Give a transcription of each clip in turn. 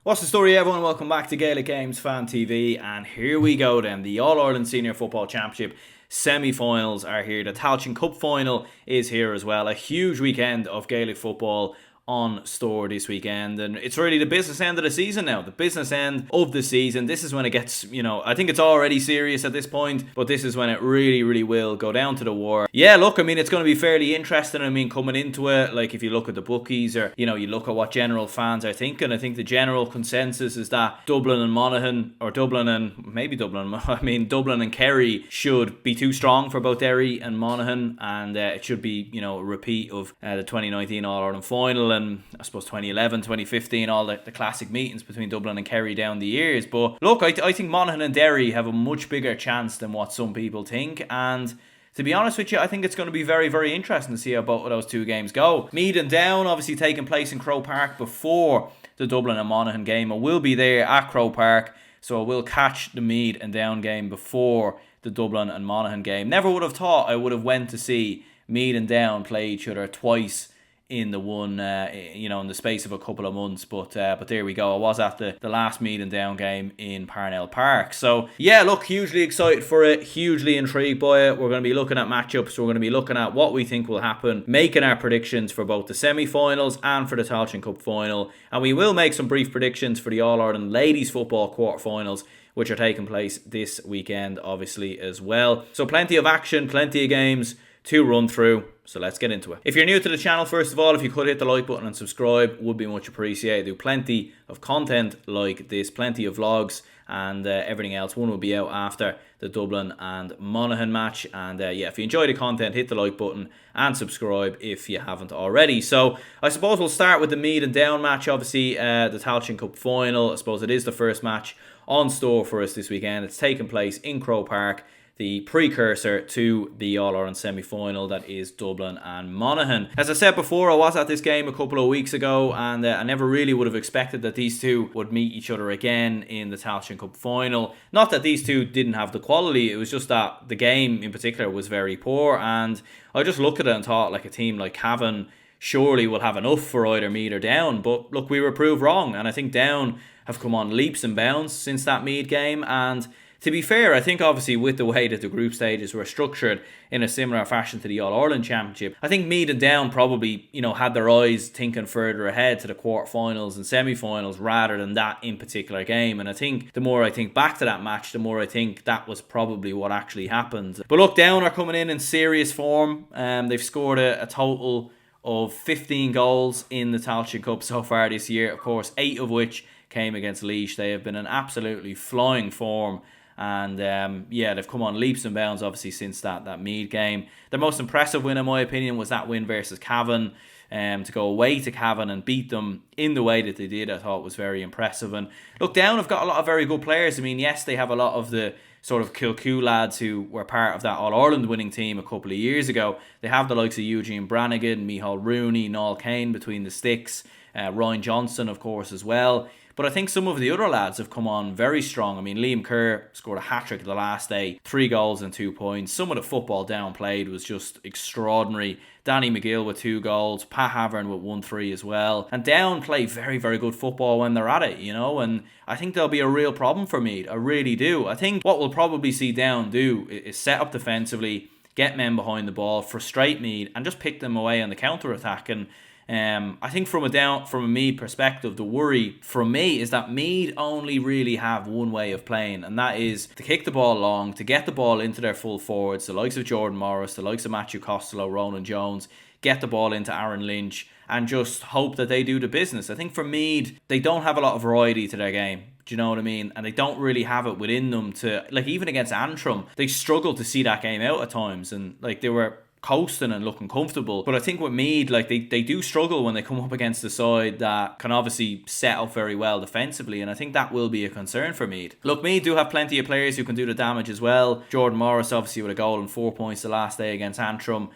What's the story, everyone? Welcome back to Gaelic Games Fan TV, and here we go then. The All-Ireland Senior Football Championship semi-finals are here. The Tailteann Cup final is here as well. A huge weekend of Gaelic football on store this weekend, and it's really the business end of the season now. The business end of the season. This is when it gets, I think it's already serious at this point, but this is when it really will go down to the wire. Yeah, look, it's going to be fairly interesting. Coming into it, like if you look at the bookies or, you look at what general fans are thinking, I think the general consensus is that Dublin and Monaghan, or Dublin and Kerry should be too strong for both Derry and Monaghan, and it should be, a repeat of the 2019 All-Ireland final, and I suppose 2011, 2015, all the classic meetings between Dublin and Kerry down the years. But look, I think Monaghan and Derry have a much bigger chance than what some people think, and to be honest with you, I think it's going to be very interesting to see how both of those two games go. Meath and Down obviously taking place in Croke Park before the Dublin and Monaghan game. I will be there at Croke Park, so I will catch the Meath and Down game before the Dublin and Monaghan game. Never would have thought I would have went to see Meath and Down play each other twice in the one, in the space of a couple of months, but there we go. I was at the last Meath and Down game in Parnell Park, so yeah, look, hugely excited for it, hugely intrigued by it. We're going to be looking at matchups, we're going to be looking at what we think will happen, making our predictions for both the semi-finals and for the Tailteann Cup final, and we will make some brief predictions for the All-Ireland Ladies Football quarter-finals, which are taking place this weekend obviously as well. So plenty of action, plenty of games to run through, so let's get into it. If you're new to the channel, first of all, if you could hit the like button and subscribe, would be much appreciated. I do plenty of content like this, plenty of vlogs, and everything else. One will be out after the Dublin and Monaghan match, and if you enjoy the content, hit the like button and subscribe if you haven't already. So I suppose we'll start with the Meath and Down match, obviously the Tailteann Cup final. I suppose it is the first match on store for us this weekend. It's taking place in Croke Park, the precursor to the All-Ireland semi-final that is Dublin and Monaghan. As I said before, I was at this game a couple of weeks ago, and I never really would have expected that these two would meet each other again in the Tailteann Cup final. Not that these two didn't have the quality, it was just that the game in particular was very poor, and I just looked at it and thought, like, a team like Cavan surely will have enough for either Meath or Down, but look, we were proved wrong, and I think Down have come on leaps and bounds since that Meath game, and to be fair, I think obviously with the way that the group stages were structured in a similar fashion to the All-Ireland Championship, I think Meath and Down probably, had their eyes thinking further ahead to the quarterfinals and semi-finals rather than that in particular game. And I think the more I think back to that match, the more I think that was probably what actually happened. But look, Down are coming in serious form. They've scored a total of 15 goals in the Tailteann Cup so far this year. Of course, 8 of which came against Laois. They have been in absolutely flying form. And they've come on leaps and bounds obviously since that Meath game. Their most impressive win in my opinion was that win versus Cavan. To go away to Cavan and beat them in the way that they did, I thought was very impressive. And look, Down have got a lot of very good players. Yes, they have a lot of the sort of Kilcoo lads who were part of that All-Ireland winning team a couple of years ago. They have the likes of Eugene Brannigan, Micheál Rooney, Noel Kane between the sticks, Ryan Johnson of course as well. But I think some of the other lads have come on very strong. Liam Kerr scored a hat-trick the last day, 3 goals and 2 points. Some of the football Down played was just extraordinary. Danny McGill with 2 goals, Pat Havern with 1-3 as well. And Down play very good football when they're at it, and I think there'll be a real problem for Meath. I really do. I think what we'll probably see Down do is set up defensively, get men behind the ball, frustrate Meath, and just pick them away on the counter-attack. And I think from a Meath perspective, the worry from me is that Meath only really have one way of playing, and that is to kick the ball long, to get the ball into their full forwards, the likes of Jordan Morris, the likes of Matthew Costello, Ronan Jones, get the ball into Aaron Lynch, and just hope that they do the business. I think for Meath, they don't have a lot of variety to their game. Do you know what I mean? And they don't really have it within them to, even against Antrim, they struggled to see that game out at times, and they were coasting and looking comfortable. But I think with Meath, they do struggle when they come up against the side that can obviously set up very well defensively, and I think that will be a concern for Meath. Look, Meath do have plenty of players who can do the damage as well. Jordan Morris obviously with a goal and 4 points the last day against Antrim.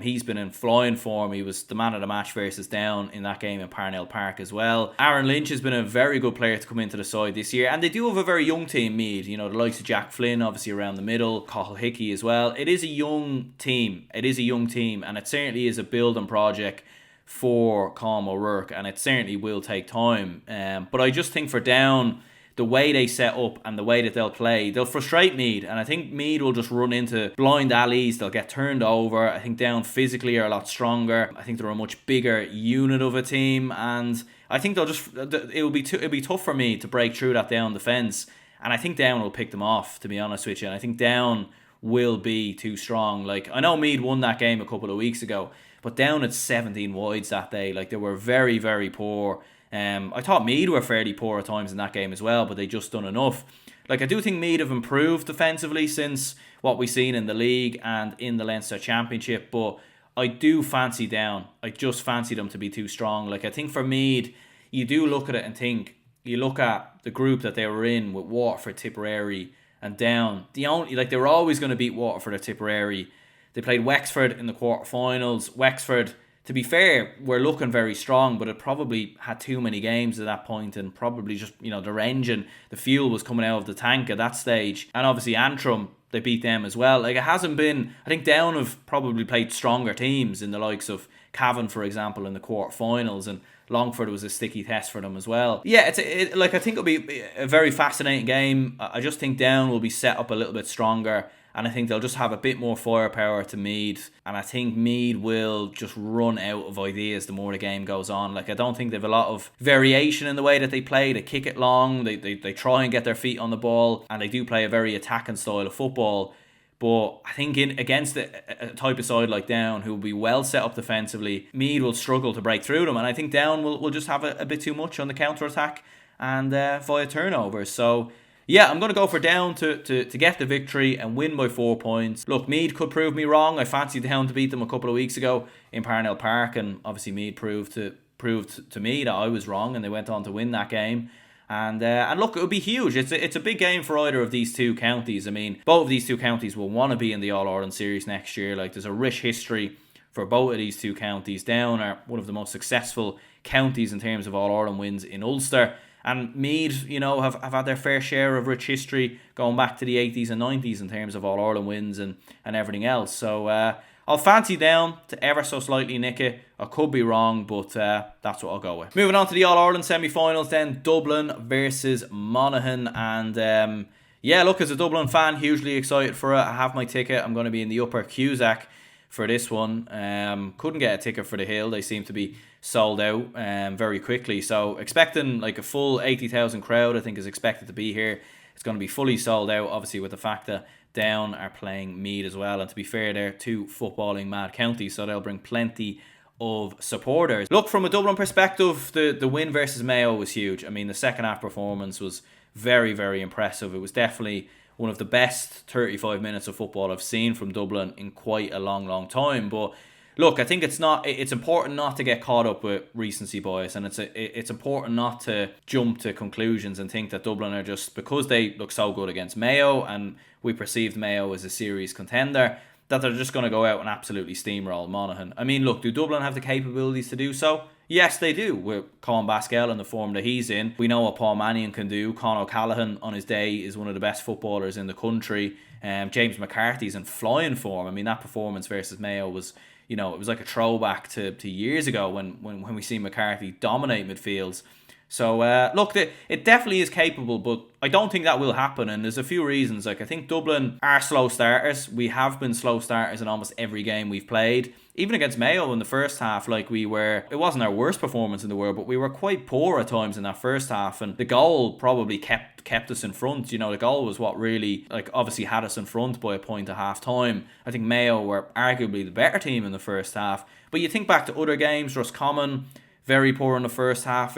He's been in flying form. He was the man of the match versus Down in that game in Parnell Park as well. Aaron Lynch has been a very good player to come into the side this year, and they do have a very young team, Meath. The likes of Jack Flynn obviously around the middle, Cathal Hickey as well. It is a young team. And it certainly is a building project for Colm O'Rourke, and it certainly will take time. But I just think for Down, the way they set up and the way that they'll play, they'll frustrate Meath, and I think Meath will just run into blind alleys. They'll get turned over. I think Down physically are a lot stronger. I think they're a much bigger unit of a team, and I think it'll be tough for Meath to break through that Down defence, and I think Down will pick them off, to be honest with you. And I think Down will be too strong. Like, I know Meath won that game a couple of weeks ago, but Down at 17 wides that day. Like, they were very, very poor. I thought Meath were fairly poor at times in that game as well, but they just done enough. Like, I do think Meath have improved defensively since what we've seen in the league and in the Leinster Championship, but I do fancy Down. I just fancy them to be too strong. Like, I think for Meath, you do look at it and think, you look at the group that they were in with Waterford, Tipperary, and Down. They were always going to beat Waterford or Tipperary. They played Wexford in the quarterfinals. Wexford, to be fair, were looking very strong, but it probably had too many games at that point, and probably just, their engine, the fuel was coming out of the tank at that stage. And obviously Antrim, they beat them as well. Like, it hasn't been, I think Down have probably played stronger teams in the likes of Cavan, for example, in the quarterfinals, and Longford was a sticky test for them as well. Yeah, I think it'll be a very fascinating game. I just think Down will be set up a little bit stronger, and I think they'll just have a bit more firepower to Meath, and I think Meath will just run out of ideas the more the game goes on. Like, I don't think they have a lot of variation in the way that they play. They kick it long, they try and get their feet on the ball, and they do play a very attacking style of football. But I think against a type of side like Down, who will be well set up defensively, Meath will struggle to break through them. And I think Down will just have a bit too much on the counter-attack and via turnovers. So, yeah, I'm going to go for Down to get the victory and win by 4 points. Look, Meath could prove me wrong. I fancied Down to beat them a couple of weeks ago in Parnell Park. And obviously Meath proved to me that I was wrong, and they went on to win that game. And look, it would be huge. It's a big game for either of these two counties. I mean, both of these two counties will want to be in the All-Ireland series next year. Like, there's a rich history for both of these two counties. Down are one of the most successful counties in terms of All-Ireland wins in Ulster. And Meath, have had their fair share of rich history going back to the 80s and 90s in terms of All-Ireland wins and everything else. So I'll fancy Down to ever so slightly nick it. I could be wrong, but that's what I'll go with. Moving on to the All-Ireland semi-finals then, Dublin versus Monaghan. And look, as a Dublin fan, hugely excited for it. I have my ticket. I'm going to be in the upper Cusack for this one. Couldn't get a ticket for the Hill. They seem to be sold out very quickly. So expecting like a full 80,000 crowd, I think, is expected to be here. It's going to be fully sold out, obviously, with the fact that Down are playing Meath as well. And to be fair, they're two footballing mad counties, so they'll bring plenty of supporters. Look, from a Dublin perspective, the win versus Mayo was huge. I mean, the second half performance was very, very impressive. It was definitely one of the best 35 minutes of football I've seen from Dublin in quite a long, long time. But look, I think it's important not to get caught up with recency bias, and it's important not to jump to conclusions and think that Dublin are just, because they look so good against Mayo and we perceived Mayo as a serious contender, that they're just going to go out and absolutely steamroll Monaghan. I mean, look, do Dublin have the capabilities to do so? Yes, they do. With Colin Baskell in the form that he's in, we know what Paul Mannion can do. Con O'Callaghan on his day is one of the best footballers in the country. James McCarthy's in flying form. I mean, that performance versus Mayo was, it was like a throwback to years ago when we see McCarthy dominate midfields. So, look, it definitely is capable, but I don't think that will happen, and there's a few reasons. Like, I think Dublin are slow starters. We have been slow starters in almost every game we've played. Even against Mayo in the first half, it wasn't our worst performance in the world, but we were quite poor at times in that first half, and the goal probably kept us in front. The goal was what really, obviously had us in front by a point at half time. I think Mayo were arguably the better team in the first half. But you think back to other games, Roscommon, very poor in the first half,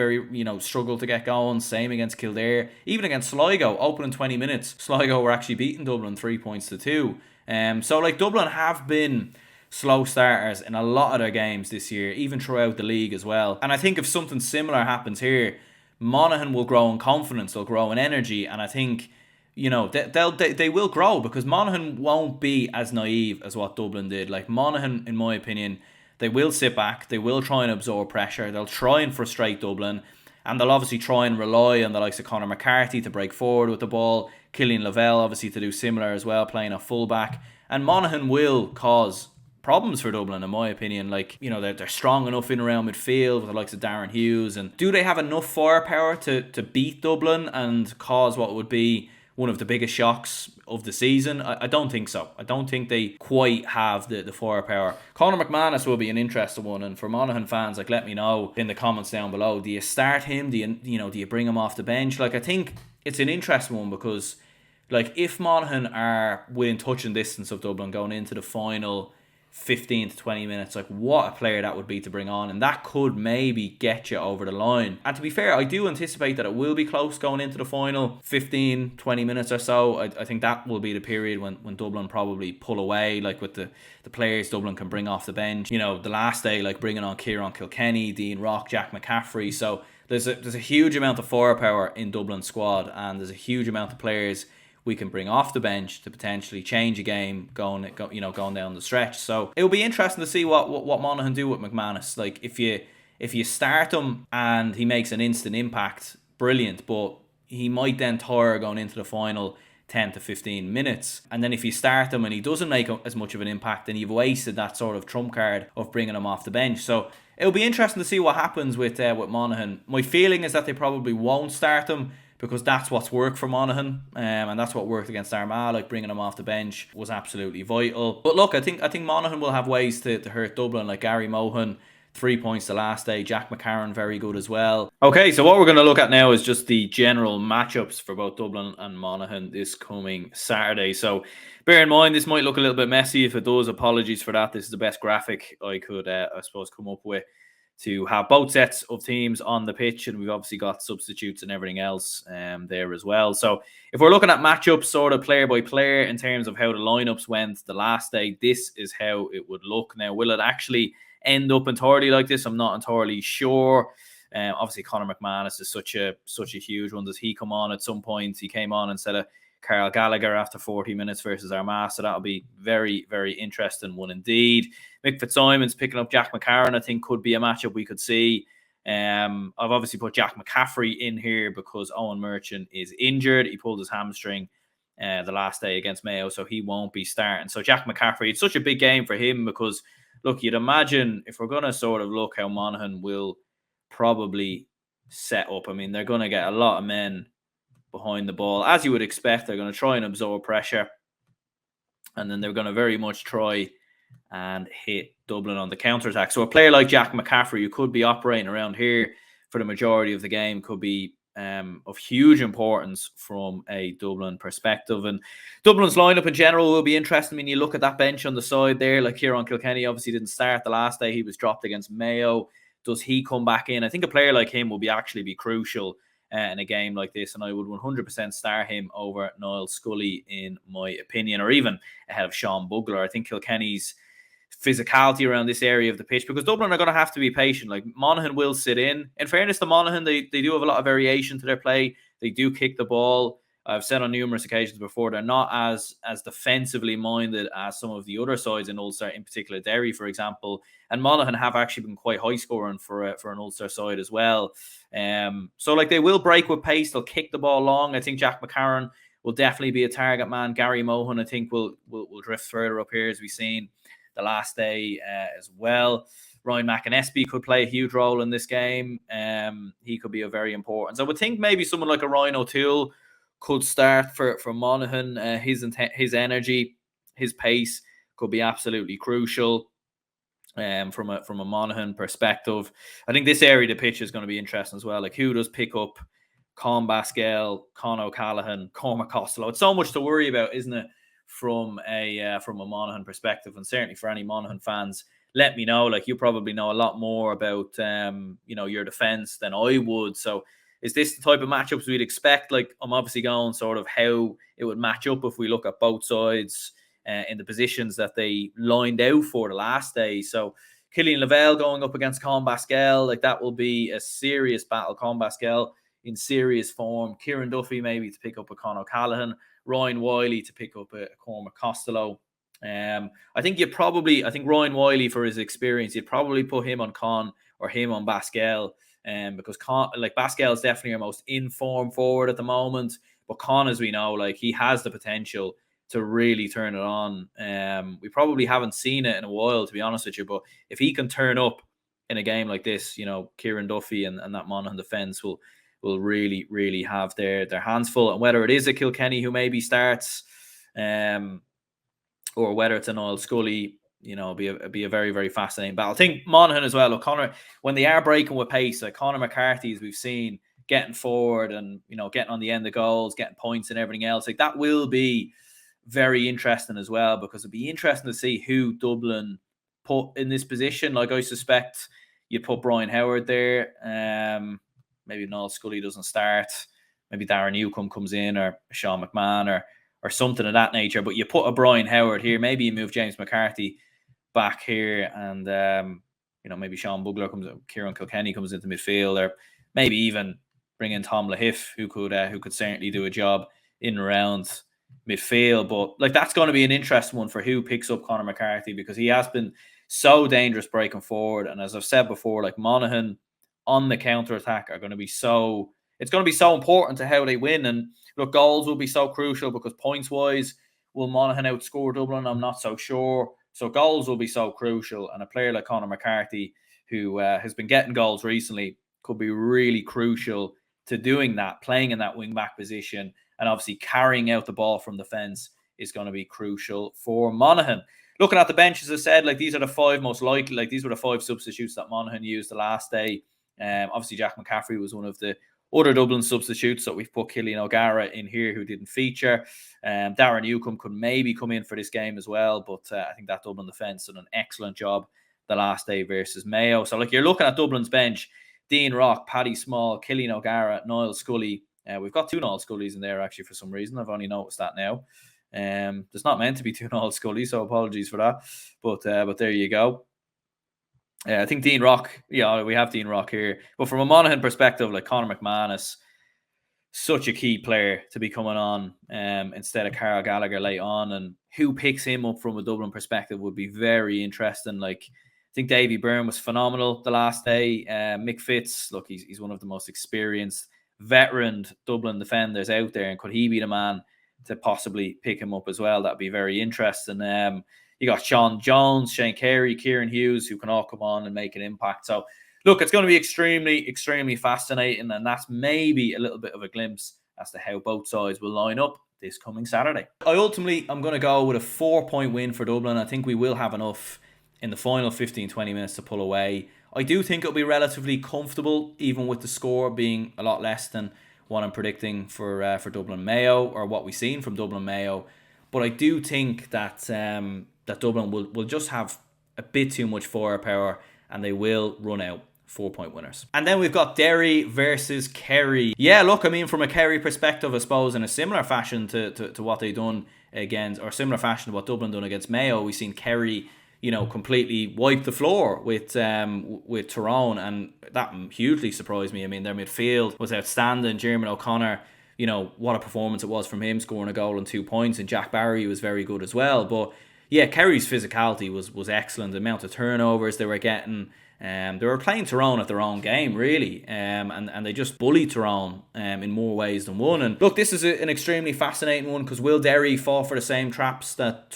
struggled to get going. Same against Kildare. Even against Sligo, opening 20 minutes, Sligo were actually beating Dublin 3-2. So Dublin have been slow starters in a lot of their games this year, even throughout the league as well. And I think if something similar happens here, Monaghan will grow in confidence, they'll grow in energy, and I think they will grow, because Monaghan won't be as naive as what Dublin did. Monaghan, in my opinion, they will sit back, they will try and absorb pressure, they'll try and frustrate Dublin, and they'll obviously try and rely on the likes of Conor McCarthy to break forward with the ball, Killian Lavelle obviously to do similar as well, playing a fullback, and Monaghan will cause problems for Dublin, in my opinion. Like, you know, they're strong enough in around midfield with the likes of Darren Hughes. And do they have enough firepower to beat Dublin and cause what would be one of the biggest shocks of the season? I don't think so. I don't think they quite have the firepower. Conor McManus will be an interesting one, and for Monaghan fans, like, let me know in the comments down below. Do you start him? Do you bring him off the bench? Like, I think it's an interesting one because, like, if Monaghan are within touching distance of Dublin going into the final 15 to 20 minutes, like, what a player that would be to bring on, and that could maybe get you over the line. And to be fair, I do anticipate that it will be close going into the final 15 20 minutes or so. I think that will be the period when Dublin probably pull away, like with the players Dublin can bring off the bench. You know, the last day, like bringing on Kieran Kilkenny, Dean Rock, Jack McCaffrey. So there's a huge amount of firepower in Dublin's squad, and there's a huge amount of players we can bring off the bench to potentially change a game going down the stretch. So it'll be interesting to see what Monaghan do with McManus. Like, if you start him and he makes an instant impact, brilliant, but he might then tire going into the final 10 to 15 minutes. And then if you start him and he doesn't make as much of an impact, then you've wasted that sort of trump card of bringing him off the bench. So it'll be interesting to see what happens with Monaghan. My feeling is that they probably won't start him, because that's what's worked for Monaghan, and that's what worked against Armagh. Like, bringing him off the bench was absolutely vital. But look, I think Monaghan will have ways to hurt Dublin. Like Gary Mohan, 3 points the last day. Jack McCarron, very good as well. Okay, so what we're going to look at now is just the general matchups for both Dublin and Monaghan this coming Saturday. So bear in mind, this might look a little bit messy. If it does, apologies for that. This is the best graphic I could, I suppose, come up with to have both sets of teams on the pitch, and we've obviously got substitutes and everything else there as well. So if we're looking at matchups sort of player by player in terms of how the lineups went the last day, this is how it would look. Now, will it actually end up entirely like this? I'm not entirely sure. Obviously, Conor McManus is such a huge one. Does he come on at some point? He came on instead of Carl Gallagher after 40 minutes versus Armagh, so that'll be very, very interesting one indeed. Mick Fitzsimon's picking up Jack McCarron, I think, could be a matchup we could see. I've obviously put Jack McCaffrey in here because Owen Merchant is injured. He pulled his hamstring the last day against Mayo, so he won't be starting. So Jack McCaffrey, it's such a big game for him because, look, you'd imagine if we're going to sort of look how Monaghan will probably set up, I mean, they're going to get a lot of men behind the ball. As you would expect, they're going to try and absorb pressure, and then they're going to very much try and hit Dublin on the counter-attack. So a player like Jack McCaffrey, who could be operating around here for the majority of the game, could be of huge importance from a Dublin perspective. And Dublin's lineup in general will be interesting. I mean, you look at that bench on the side there, like Kieran Kilkenny obviously didn't start the last day. He was dropped against Mayo. Does he come back in? I think a player like him will actually be crucial in a game like this, and I would 100% start him over Niall Scully, in my opinion, or even ahead of Sean Bugler. I think Kilkenny's physicality around this area of the pitch, because Dublin are going to have to be patient. Like, Monaghan will sit in. In fairness to Monaghan, they do have a lot of variation to their play. They do kick the ball. I've said on numerous occasions before, they're not as defensively minded as some of the other sides in Ulster, in particular Derry, for example. And Monaghan have actually been quite high scoring for an Ulster side as well. So like, they will break with pace. They'll kick the ball long. I think Jack McCarron will definitely be a target man. Gary Mohan, I think, will drift further up here, as we've seen the last day as well. Ryan McAnespie could play a huge role in this game. He could be a very important. So I would think maybe someone like a Ryan O'Toole could start for Monaghan. His energy, his pace could be absolutely crucial from a Monaghan perspective. I think this area of the pitch is going to be interesting as well. Like, who does pick up Con Basquel, Con O'Callaghan, Cormac Costello? It's so much to worry about, isn't it, from a Monaghan perspective? And certainly for any Monaghan fans, let me know. Like, you probably know a lot more about your defense than I would. So is this the type of matchups we'd expect? Like, I'm obviously going sort of how it would match up if we look at both sides in the positions that they lined out for the last day. So Killian Lavelle going up against Con Basquel, like, that will be a serious battle. Con Basquel in serious form. Kieran Duffy maybe to pick up a Con O'Callaghan. Ryan Wiley to pick up a Cormac Costello. I think Ryan Wiley, for his experience, you'd probably put him on Con or him on Basquel. Because Basquel is definitely our most in-form forward at the moment. But Con, as we know, like, he has the potential to really turn it on. We probably haven't seen it in a while, to be honest with you. But if he can turn up in a game like this, Kieran Duffy and that Monaghan defence will really, really have their hands full. And whether it is a Kilkenny who maybe starts, or whether it's an Niall Scully, it'll be a very, very fascinating battle. I think Monaghan as well. Look, Conor, when they are breaking with pace, like Conor McCarthy, as we've seen, getting forward and getting on the end of goals, getting points and everything else, like that will be very interesting as well, because it'd be interesting to see who Dublin put in this position. Like, I suspect you put Brian Howard there. Maybe Niall Scully doesn't start. Maybe Darren Newcombe comes in, or Sean McMahon, or something of that nature. But you put a Brian Howard here. Maybe you move James McCarthy back here, and maybe Sean Bugler comes, Kieran Kilkenny comes into midfield, or maybe even bring in Tom Lahiff, who could certainly do a job in and around midfield. But like, that's going to be an interesting one for who picks up Conor McCarthy, because he has been so dangerous breaking forward. And as I've said before, like, Monaghan on the counter attack are going to be it's going to be so important to how they win. And look, goals will be so crucial, because points wise, will Monaghan outscore Dublin? I'm not so sure. So goals will be so crucial, and a player like Conor McCarthy, who has been getting goals recently, could be really crucial to doing that, playing in that wing back position, and obviously carrying out the ball from the fence is going to be crucial for Monaghan. Looking at the bench, as I said, like, these are the five most likely, like, these were the five substitutes that Monaghan used the last day. Obviously, Jack McCaffrey was one of the other Dublin substitutes, so we've put Cillian O'Gara in here, who didn't feature. Darren Newcombe could maybe come in for this game as well, but I think that Dublin defence did an excellent job the last day versus Mayo. So, like, you're looking at Dublin's bench: Dean Rock, Paddy Small, Cillian O'Gara, Niall Scully. We've got two Niall Scullys in there, actually, for some reason. I've only noticed that now. There's not meant to be two Niall Scullys, so apologies for that. But there you go. I think Dean Rock, we have Dean Rock here. But from a Monaghan perspective, like, Conor McManus, such a key player to be coming on instead of Carl Gallagher late on. And who picks him up from a Dublin perspective would be very interesting. Like, I think Davy Byrne was phenomenal the last day. Mick Fitz, look, he's one of the most experienced, veteran Dublin defenders out there. And could he be the man to possibly pick him up as well? That'd be very interesting. You got Sean Jones, Shane Carey, Kieran Hughes, who can all come on and make an impact. So, look, it's going to be extremely, extremely fascinating. And that's maybe a little bit of a glimpse as to how both sides will line up this coming Saturday. I'm going to go with a 4-point win for Dublin. I think we will have enough in the final 15-20 minutes to pull away. I do think it'll be relatively comfortable, even with the score being a lot less than what I'm predicting for Dublin Mayo, or what we've seen from Dublin Mayo. But I do think that that Dublin will just have a bit too much firepower, and they will run out 4-point winners. And then we've got Derry versus Kerry. Yeah, look, I mean, from a Kerry perspective, I suppose, in a similar fashion to what they done against, or similar fashion to what Dublin done against Mayo, we've seen Kerry, completely wipe the floor with Tyrone, and that hugely surprised me. I mean, their midfield was outstanding. Jeremy O'Connor, what a performance it was from him, scoring a goal and 2 points, and Jack Barry was very good as well. But yeah, Kerry's physicality was excellent. The amount of turnovers they were getting. They were playing Tyrone at their own game, really, and they just bullied Tyrone in more ways than one. And look, this is an extremely fascinating one, because will Derry fall for the same traps that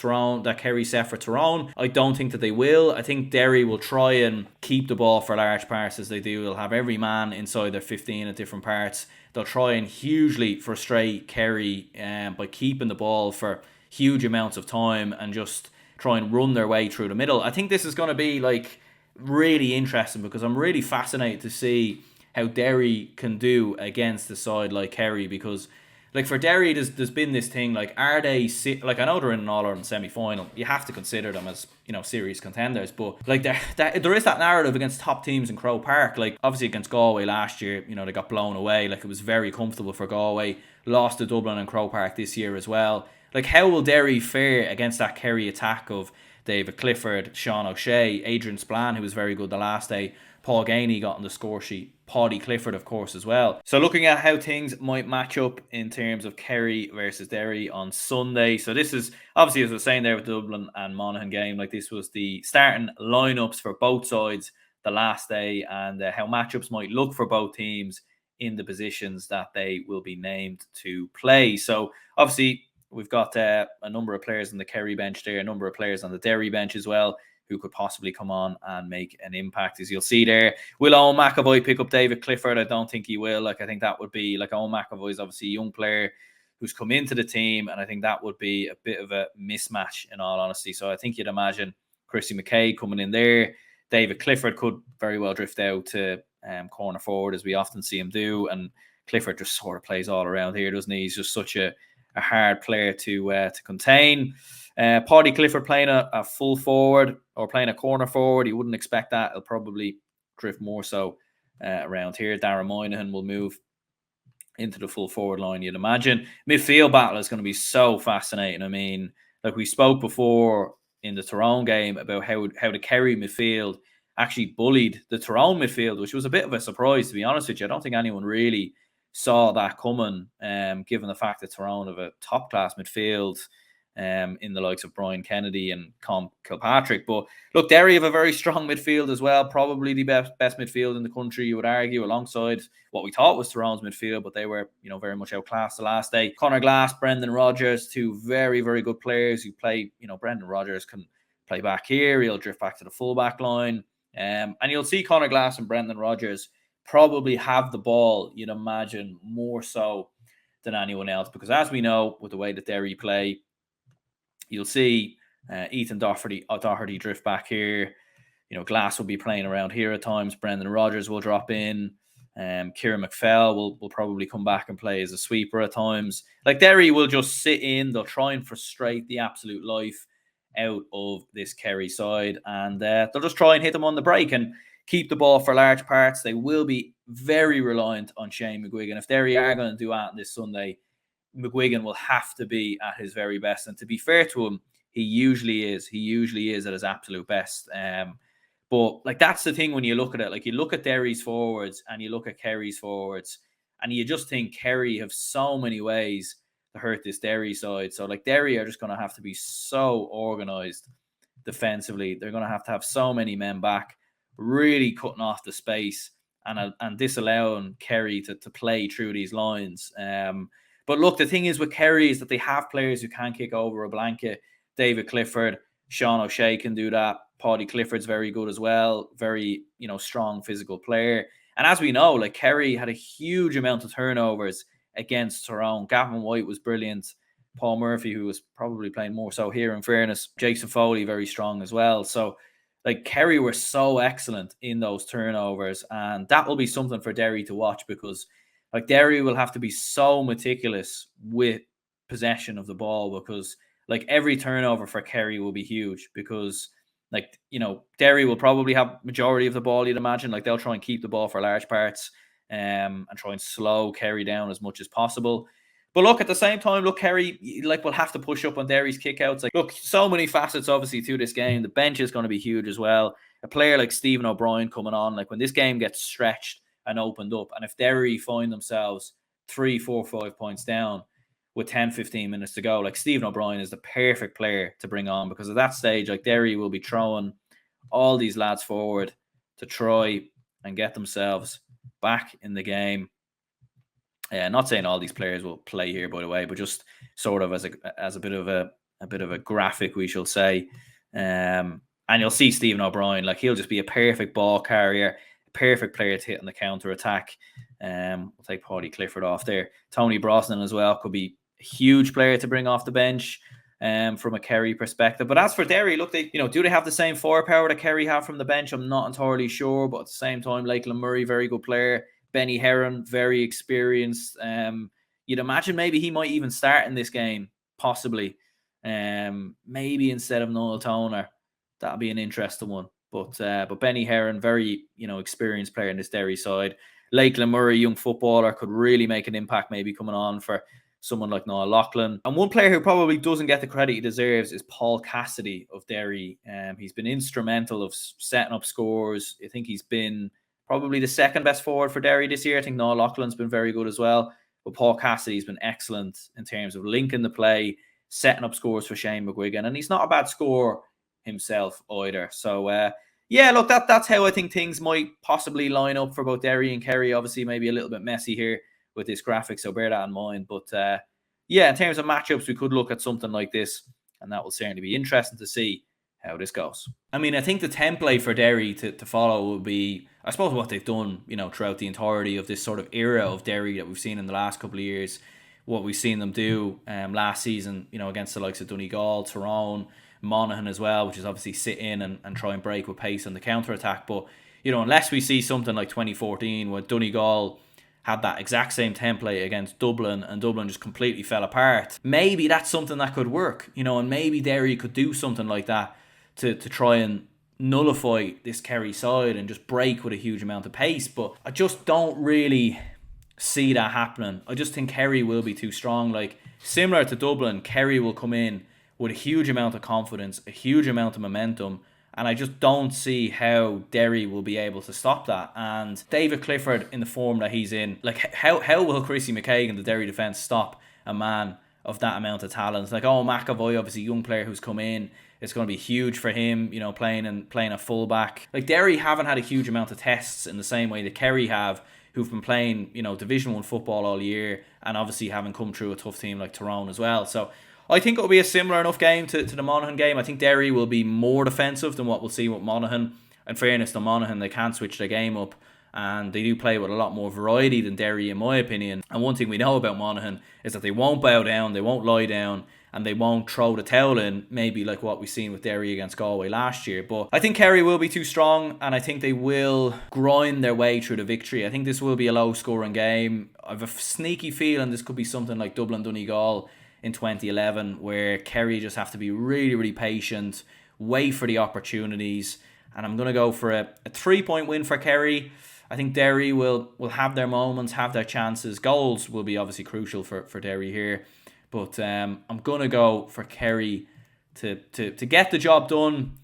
Kerry set for Tyrone? I don't think that they will. I think Derry will try and keep the ball for large parts, as they do. They'll have every man inside their 15 at different parts. They'll try and hugely frustrate Kerry by keeping the ball for huge amounts of time and just try and run their way through the middle. I think this is going to be like really interesting, because I'm really fascinated to see how Derry can do against a side like Kerry. Because like, for Derry, there's been this thing, like, are they, like, I know they're in an All-Ireland semi-final, you have to consider them as, serious contenders, but like, there is that narrative against top teams in Croke Park. Like, obviously against Galway last year, they got blown away. Like, it was very comfortable for Galway. Lost to Dublin and Croke Park this year as well. Like, how will Derry fare against that Kerry attack of David Clifford, Sean O'Shea, Adrian Spillane, who was very good the last day, Paul Gainey got on the score sheet, Paddy Clifford, of course, as well. So looking at how things might match up in terms of Kerry versus Derry on Sunday. So this is, obviously, as I was saying there with the Dublin and Monaghan game, like, this was the starting lineups for both sides the last day, and how matchups might look for both teams in the positions that they will be named to play. So obviously, we've got a number of players on the Kerry bench there, a number of players on the Derry bench as well, who could possibly come on and make an impact. As you'll see there, will Owen McAvoy pick up David Clifford? I don't think he will. Like, I think that would be, like, Owen McAvoy is obviously a young player who's come into the team, and I think that would be a bit of a mismatch in all honesty. So I think you'd imagine Chrissy McKay coming in there. David Clifford could very well drift out to corner forward, as we often see him do, and Clifford just sort of plays all around here, doesn't he? He's just such a hard player to contain. Paddy Clifford playing a full forward or playing a corner forward, you wouldn't expect that. He'll probably drift more so around here. Darren Moynihan will move into the full forward line, you'd imagine. Midfield battle is going to be so fascinating. I mean, like we spoke before in the Tyrone game about how the Kerry midfield actually bullied the Tyrone midfield, which was a bit of a surprise, to be honest with you. I don't think anyone really saw that coming, given the fact that Tyrone have a top-class midfield in the likes of Brian Kennedy and Kilpatrick. But look, Derry have a very strong midfield as well, probably the best midfield in the country, you would argue, alongside what we thought was Tyrone's midfield, but they were, very much outclassed the last day. Conor Glass, Brendan Rodgers, two very, very good players who play, Brendan Rodgers can play back here, he'll drift back to the full-back line. And you'll see Conor Glass and Brendan Rodgers probably have the ball, you'd imagine, more so than anyone else, because as we know, with the way that Derry play, you'll see Ethan Doherty drift back here. Glass will be playing around here at times. Brendan Rodgers will drop in. Kieran McFell will probably come back and play as a sweeper at times. Like, Derry will just sit in. They'll try and frustrate the absolute life out of this Kerry side, and they'll just try and hit them on the break and keep the ball for large parts. They will be very reliant on Shane McGuigan. If Derry are going to do that this Sunday, McGuigan will have to be at his very best. And to be fair to him, he usually is. He usually is at his absolute best. But like, that's the thing when you look at it. Like, you look at Derry's forwards and you look at Kerry's forwards, and you just think Kerry have so many ways to hurt this Derry side. So like, Derry are just going to have to be so organised defensively. They're going to have so many men back, really cutting off the space and disallowing Kerry to play through these lines. But look, the thing is with Kerry is that they have players who can kick over a blanket. David Clifford, Sean O'Shea can do that. Paddy Clifford's very good as well. Very, strong physical player. And as we know, like, Kerry had a huge amount of turnovers against Tyrone. Gavin White was brilliant. Paul Murphy, who was probably playing more so here, in fairness. Jason Foley, very strong as well. So, like, Kerry were so excellent in those turnovers. And that will be something for Derry to watch, because like, Derry will have to be so meticulous with possession of the ball, because like, every turnover for Kerry will be huge, because like, Derry will probably have majority of the ball, you'd imagine. Like, they'll try and keep the ball for large parts and try and slow Kerry down as much as possible. But look, at the same time, look, Kerry will have to push up on Derry's kickouts. Like, look, so many facets obviously to this game. The bench is going to be huge as well. A player like Stephen O'Brien coming on, like, when this game gets stretched and opened up, and if Derry find themselves 3, 4, 5 points down with 10, 15 minutes to go, like, Stephen O'Brien is the perfect player to bring on, because at that stage, like, Derry will be throwing all these lads forward to try and get themselves back in the game. Not saying all these players will play here, by the way, but just sort of as a bit of a graphic, we shall say. And you'll see Stephen O'Brien, like, he'll just be a perfect ball carrier, perfect player to hit on the counter attack. We'll take Paddy Clifford off there. Tony Brosnan as well could be a huge player to bring off the bench from a Kerry perspective. But as for Derry, look, they do they have the same firepower that Kerry have from the bench? I'm not entirely sure, but at the same time, Lakeland Murray, very good player. Benny Heron, very experienced. You'd imagine maybe he might even start in this game, possibly. Maybe instead of Noel Toner. That'd be an interesting one. But Benny Heron, very experienced player in this Derry side. Lakeland Murray, young footballer, could really make an impact maybe coming on for someone like Noah Loughlin. And one player who probably doesn't get the credit he deserves is Paul Cassidy of Derry. He's been instrumental of setting up scores. I think he's been probably the second best forward for Derry this year. I think Noah Loughlin's been very good as well. But Paul Cassidy's been excellent in terms of linking the play, setting up scores for Shane McGuigan. And he's not a bad scorer himself either. So, yeah, look, that's how I think things might possibly line up for both Derry and Kerry. Obviously, maybe a little bit messy here with this graphic, so bear that in mind. But yeah, in terms of matchups, we could look at something like this, and that will certainly be interesting to see how this goes. I mean, I think the template for Derry to follow will be, I suppose, what they've done, throughout the entirety of this sort of era of Derry that we've seen in the last couple of years. What we've seen them do last season, against the likes of Donegal, Tyrone, Monaghan as well, which is obviously sit in and try and break with pace on the counter attack. But unless we see something like 2014 where Donegal had that exact same template against Dublin and Dublin just completely fell apart, maybe that's something that could work, and maybe Derry could do something like that to try and nullify this Kerry side and just break with a huge amount of pace. But I just don't really see that happening. I just think Kerry will be too strong. Like, similar to Dublin, Kerry will come in with a huge amount of confidence, a huge amount of momentum, and I just don't see how Derry will be able to stop that. And David Clifford, in the form that he's in, like, how will Chrissy McKagan, the Derry defence, stop a man of that amount of talent? Like, McAvoy, obviously a young player who's come in, it's going to be huge for him, playing a fullback. Like, Derry haven't had a huge amount of tests in the same way that Kerry have, who've been playing, Division 1 football all year, and obviously having come through a tough team like Tyrone as well. So I think it'll be a similar enough game to the Monaghan game. I think Derry will be more defensive than what we'll see with Monaghan. In fairness to Monaghan, they can switch their game up, and they do play with a lot more variety than Derry, in my opinion. And one thing we know about Monaghan is that they won't bow down, they won't lie down, and they won't throw the towel in, maybe like what we've seen with Derry against Galway last year. But I think Kerry will be too strong, and I think they will grind their way through the victory. I think this will be a low-scoring game. I have a sneaky feeling this could be something like Dublin-Donegal in 2011, where Kerry just have to be really, really patient, wait for the opportunities, and I'm going to go for a 3-point win for Kerry. I think Derry will have their moments, have their chances. Goals will be obviously crucial for Derry here, but I'm going to go for Kerry to get the job done,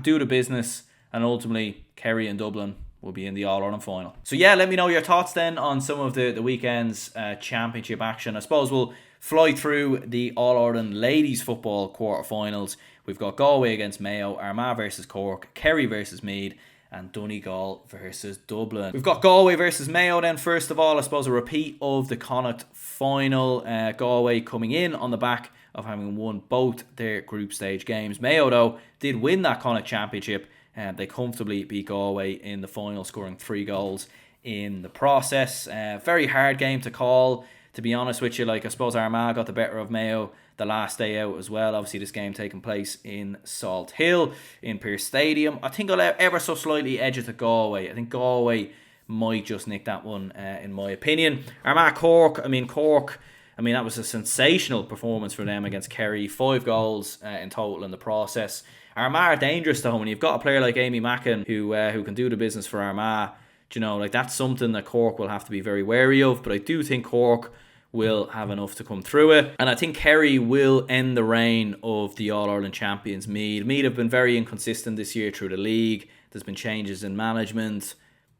do the business, and ultimately Kerry and Dublin will be in the All-Ireland final. So yeah, let me know your thoughts then on some of the weekend's championship action. I suppose we'll fly through the All-Ireland ladies football quarter-finals. We've got Galway against Mayo, Armagh versus Cork, Kerry versus Meath, and Donegal versus Dublin. We've got Galway versus Mayo then. First of all, I suppose a repeat of the Connacht final. Galway coming in on the back of having won both their group stage games. Mayo, though, did win that Connacht championship, and they comfortably beat Galway in the final, scoring 3 goals in the process. Very hard game to call, to be honest with you. Like, I suppose Armagh got the better of Mayo the last day out as well. Obviously, this game taking place in Salt Hill, in Pearse Stadium. I think I'll ever so slightly edge it to Galway. I think Galway might just nick that one, in my opinion. Armagh Cork, that was a sensational performance for them against Kerry. 5 goals in total in the process. Armagh are dangerous though, when you've got a player like Amy Mackin who can do the business for Armagh. That's something that Cork will have to be very wary of. But I do think Cork will have enough to come through it. And I think Kerry will end the reign of the All-Ireland champions, Meath. Meath have been very inconsistent this year through the league. There's been changes in management,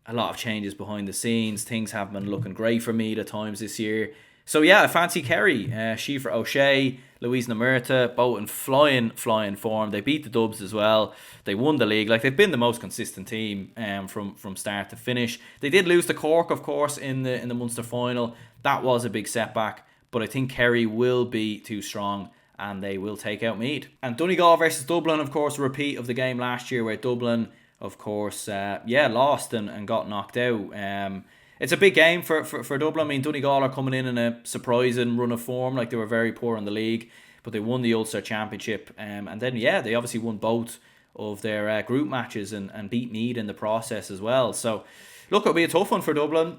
a lot of changes behind the scenes. Things haven't been looking great for Meath at times this year. So yeah, I fancy Kerry. Sheaffer O'Shea, Louise Namerta, both in flying form. They beat the Dubs as well. They won the league. Like, they've been the most consistent team from start to finish. They did lose to Cork, of course, in the Munster final. That was a big setback, but I think Kerry will be too strong and they will take out Meath. And Donegal versus Dublin, of course, a repeat of the game last year where Dublin, of course, lost and got knocked out. It's a big game for Dublin. I mean, Donegal are coming in a surprising run of form. Like, they were very poor in the league, but they won the Ulster Championship. And then, they obviously won both of their group matches and beat Meath in the process as well. So, look, it'll be a tough one for Dublin.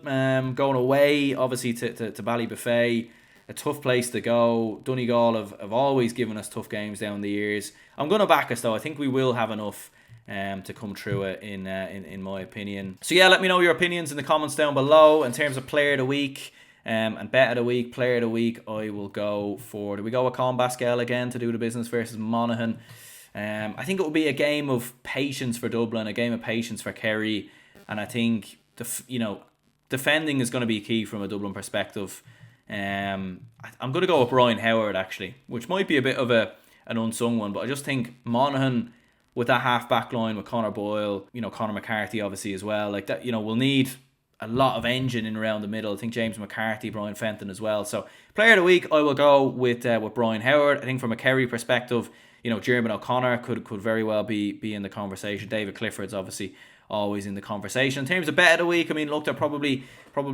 Going away, obviously, to Ballybuffet, a tough place to go. Donegal have always given us tough games down the years. I'm going to back us, though. I think we will have enough to come through it, in my opinion. So yeah, let me know your opinions in the comments down below. In terms of player of the week and bet of the week, player of the week, I will go for, do we go with Colin Basquel again to do the business versus Monaghan? I think it will be a game of patience for Dublin, a game of patience for Kerry, and I think defending is going to be key from a Dublin perspective. I'm going to go with Brian Howard, actually, which might be a bit of an unsung one, but I just think Monaghan, with that half back line with Conor Boyle, Conor McCarthy obviously as well, like that, we'll need a lot of engine in around the middle. I think James McCarthy, Brian Fenton as well. So player of the week, I will go with Brian Howard. I think from a Kerry perspective, Jeremy O'Connor could very well be in the conversation. David Clifford's obviously always in the conversation. In terms of bet of the week, I mean, look, they're probably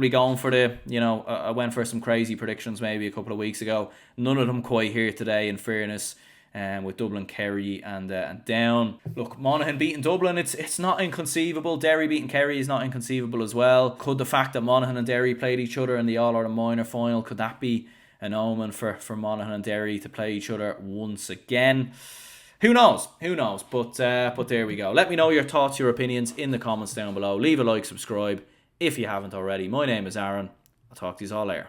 going for the, I went for some crazy predictions maybe a couple of weeks ago. None of them quite here today, in fairness. With Dublin, Kerry and Down. Look, Monaghan beating Dublin, it's not inconceivable. Derry beating Kerry is not inconceivable as well. Could the fact that Monaghan and Derry played each other in the All-Ireland Minor final, could that be an omen for Monaghan and Derry to play each other once again? Who knows? But there we go. Let me know your thoughts, your opinions in the comments down below. Leave a like, subscribe if you haven't already. My name is Aaron. I'll talk to you all later.